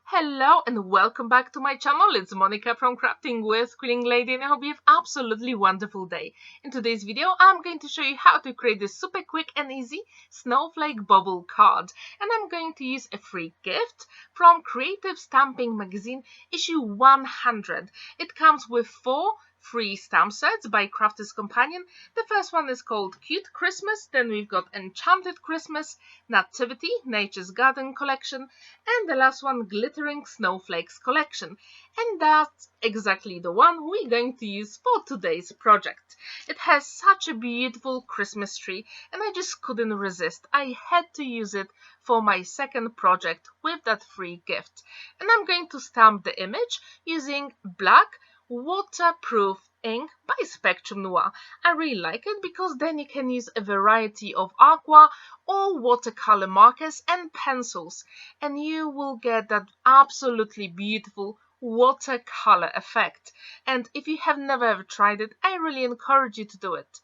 Hello and welcome back to my channel. It's Monica from Crafting with Quilling Lady, and I hope you have an absolutely wonderful day. In today's video, I'm going to show you how to create this super quick and easy snowflake bubble card. And I'm going to use a free gift from Creative Stamping Magazine issue 100. It comes with 4 free stamp sets by Crafters Companion. The first one is called Cute Christmas, then we've got Enchanted Christmas, Nativity, Nature's Garden Collection, and the last one, Glittering Snowflakes Collection. And that's exactly the one we're going to use for today's project. It has such a beautiful Christmas tree, and I just couldn't resist. I had to use it for my second project with that free gift. And I'm going to stamp the image using black waterproof ink by Spectrum Noir. I really like it because then you can use a variety of aqua or watercolor markers and pencils, and you will get that absolutely beautiful watercolor effect. And if you have never ever tried it, I really encourage you to do it.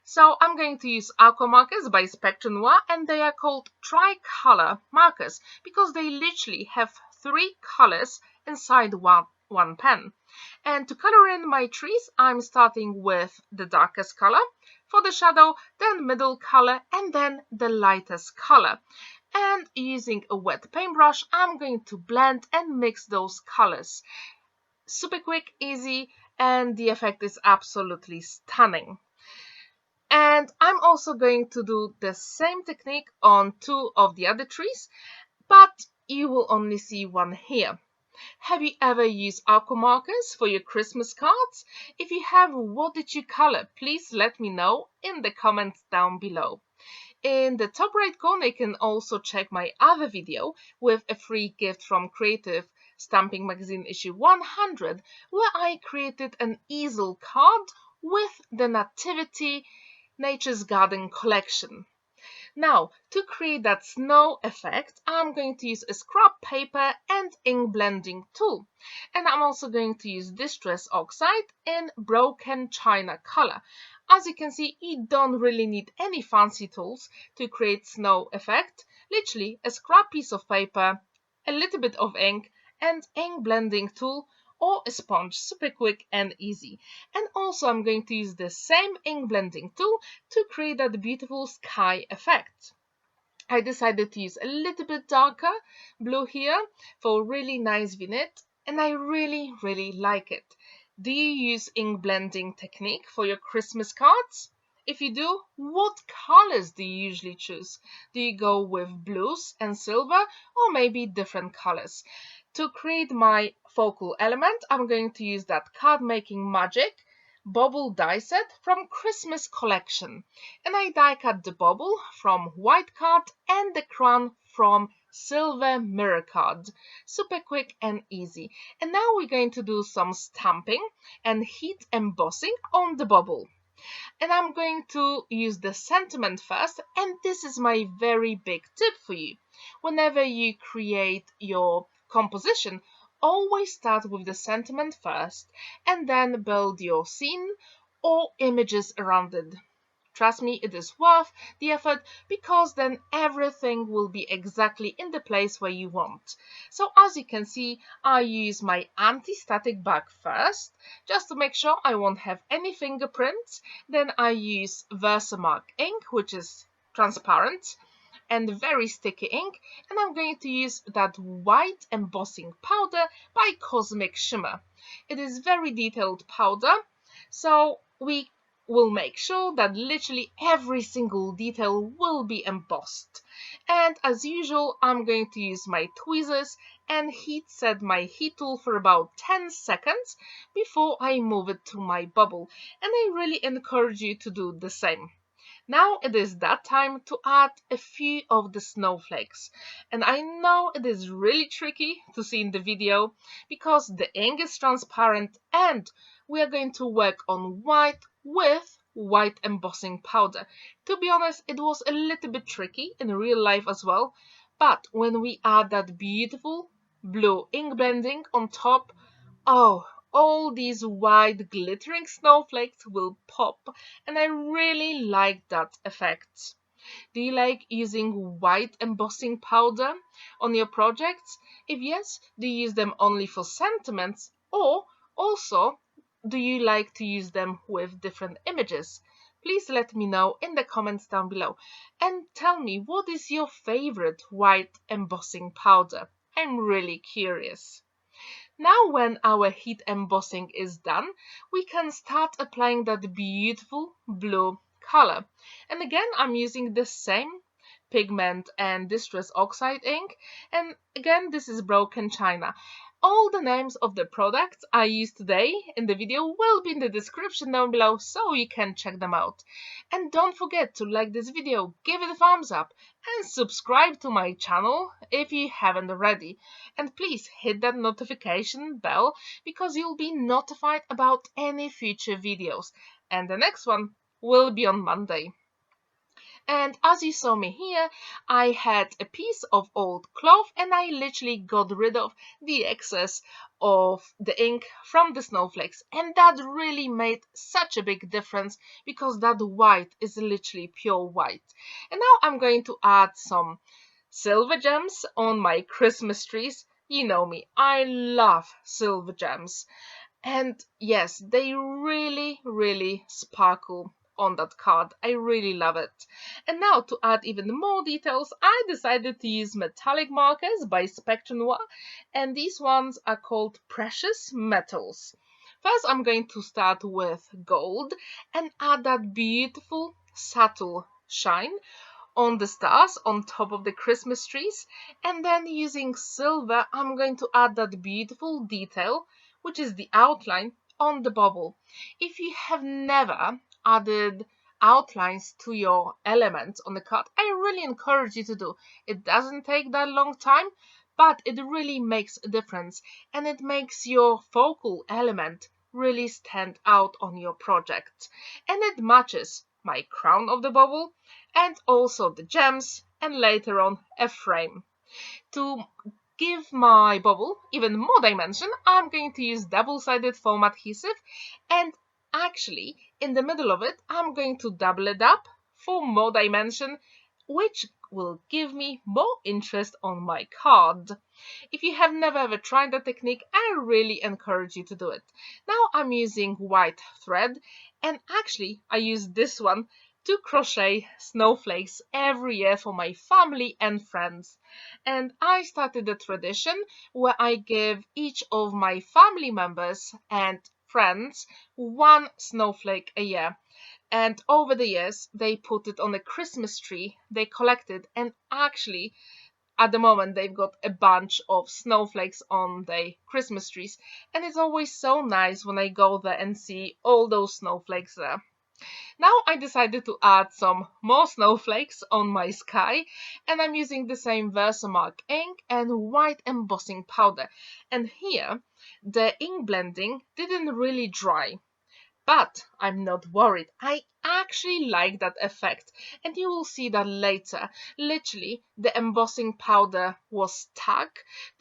So I'm going to use aqua markers by Spectrum Noir, and they are called tricolor markers because they literally have 3 colors inside one pen. And to color in my trees, I'm starting with the darkest color for the shadow, then middle color, and then the lightest color. And using a wet paintbrush, I'm going to blend and mix those colors. Super quick, easy, and the effect is absolutely stunning. And I'm also going to do the same technique on 2 of the other trees, but you will only see one here. Have you ever used aqua markers for your Christmas cards? If you have, what did you color? Please let me know in the comments down below. In the top right corner, you can also check my other video with a free gift from Creative Stamping Magazine issue 100, where I created an easel card with the Nativity Nature's Garden collection. Now, to create that snow effect, I'm going to use a scrap paper and ink blending tool. And I'm also going to use Distress Oxide in Broken China color. As you can see, you don't really need any fancy tools to create snow effect. Literally, a scrap piece of paper, a little bit of ink, and ink blending tool, or a sponge, super quick and easy. And also I'm going to use the same ink blending tool to create that beautiful sky effect. I decided to use a little bit darker blue here for a really nice vignette, and I really like it. Do you use ink blending technique for your Christmas cards? If you do, what colors do you usually choose? Do you go with blues and silver, or maybe different colors? To create my focal element, I'm going to use that Card Making Magic Bauble die set from Christmas collection. And I die cut the bauble from white card and the crown from silver mirror card. Super quick and easy. And now we're going to do some stamping and heat embossing on the bauble. And I'm going to use the sentiment first, and this is my very big tip for you. Whenever you create your composition, always start with the sentiment first and then build your scene or images around it. Trust me, it is worth the effort because then everything will be exactly in the place where you want. So as you can see, I use my anti-static bag first, just to make sure I won't have any fingerprints. Then I use VersaMark ink, which is transparent and very sticky ink, and I'm going to use that white embossing powder by Cosmic Shimmer. It is very detailed powder, so we will make sure that literally every single detail will be embossed. And as usual, I'm going to use my tweezers and heat set my heat tool for about 10 seconds before I move it to my bubble, and I really encourage you to do the same. Now it is that time to add a few of the snowflakes, and I know it is really tricky to see in the video because the ink is transparent and we are going to work on white with white embossing powder. To be honest, it was a little bit tricky in real life as well, but when we add that beautiful blue ink blending on top, oh, all these white glittering snowflakes will pop, and I really like that effect. Do you like using white embossing powder on your projects? If yes, do you use them only for sentiments, or also do you like to use them with different images? Please let me know in the comments down below and tell me, what is your favorite white embossing powder? I'm really curious. Now when our heat embossing is done, we can start applying that beautiful blue color. And again, I'm using the same pigment and Distress Oxide ink. And again, this is Broken China. All the names of the products I used today in the video will be in the description down below, so you can check them out. And don't forget to like this video, give it a thumbs up, and subscribe to my channel if you haven't already. And please hit that notification bell because you'll be notified about any future videos. And the next one will be on Monday. And as you saw me here, I had a piece of old cloth and I literally got rid of the excess of the ink from the snowflakes, and that really made such a big difference because that white is literally pure white. And now I'm going to add some silver gems on my Christmas trees. You know me, I love silver gems, and yes, they really sparkle on that card. I really love it. And now to add even more details, I decided to use metallic markers by Spectrum Noir, and these ones are called Precious Metals. First, I'm going to start with gold and add that beautiful subtle shine on the stars on top of the Christmas trees. And then using silver, I'm going to add that beautiful detail, which is the outline on the bauble. If you have never added outlines to your elements on the card, I really encourage you to do. It doesn't take that long time, but it really makes a difference, and it makes your focal element really stand out on your project. And it matches my crown of the bauble and also the gems, and later on a frame. To give my bauble even more dimension, I'm going to use double-sided foam adhesive, and actually in the middle of it I'm going to double it up for more dimension, which will give me more interest on my card. If you have never ever tried that technique, I really encourage you to do it. Now I'm using white thread, and actually I use this one to crochet snowflakes every year for my family and friends. And I started a tradition where I give each of my family members and friends one snowflake a year. And over the years, they put it on a Christmas tree, they collected, and actually at the moment they've got a bunch of snowflakes on their Christmas trees. And it's always so nice when I go there and see all those snowflakes there. Now I decided to add some more snowflakes on my sky, and I'm using the same VersaMark ink and white embossing powder. And here the ink blending didn't really dry, but I'm not worried. I actually like that effect, and you will see that later. Literally, the embossing powder was stuck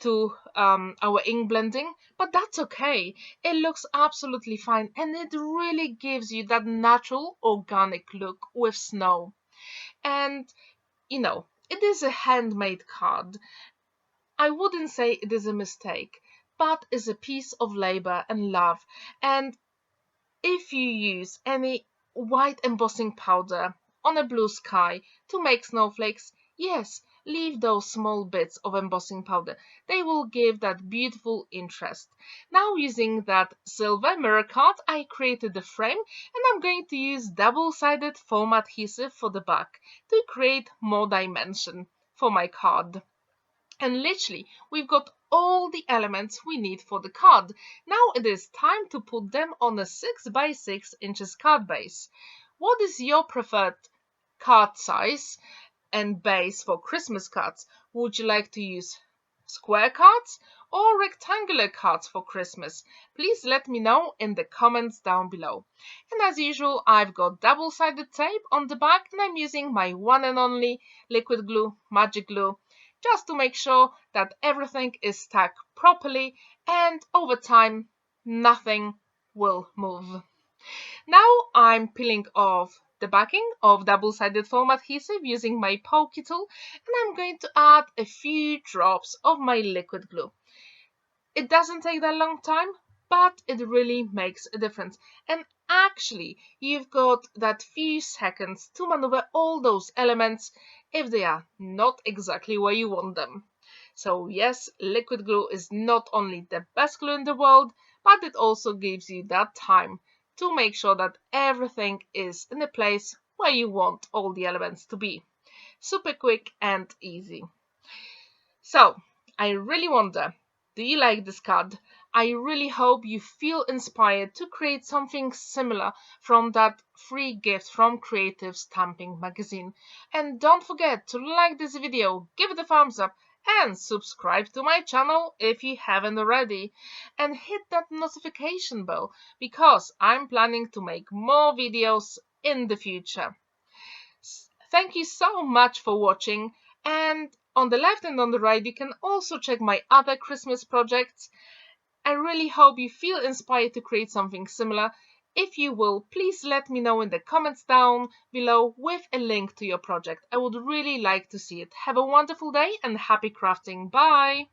to our ink blending, but that's okay. It looks absolutely fine, and it really gives you that natural, organic look with snow. And, you know, it is a handmade card. I wouldn't say it is a mistake, but it's a piece of labor and love. And if you use any white embossing powder on a blue sky to make snowflakes, yes, leave those small bits of embossing powder. They will give that beautiful interest. Now using that silver mirror card, I created the frame, and I'm going to use double-sided foam adhesive for the back to create more dimension for my card. And literally, we've got all the elements we need for the card. Now it is time to put them on a 6 by 6 inches card base. What is your preferred card size and base for Christmas cards? Would you like to use square cards or rectangular cards for Christmas? Please let me know in the comments down below. And as usual, I've got double-sided tape on the back, and I'm using my one and only liquid glue, magic glue, just to make sure that everything is stuck properly, and over time nothing will move. Now I'm peeling off the backing of double-sided foam adhesive using my pokey tool, and I'm going to add a few drops of my liquid glue. It doesn't take that long time, but it really makes a difference. And actually, you've got that few seconds to maneuver all those elements if they are not exactly where you want them. So yes, liquid glue is not only the best glue in the world, but it also gives you that time to make sure that everything is in a place where you want all the elements to be. Super quick and easy. So, I really wonder, do you like this card? I really hope you feel inspired to create something similar from that free gift from Creative Stamping Magazine. And don't forget to like this video, give it a thumbs up, and subscribe to my channel if you haven't already. And hit that notification bell because I'm planning to make more videos in the future. Thank you so much for watching, and on the left and on the right you can also check my other Christmas projects. I really hope you feel inspired to create something similar. If you will, please let me know in the comments down below with a link to your project. I would really like to see it. Have a wonderful day and happy crafting. Bye!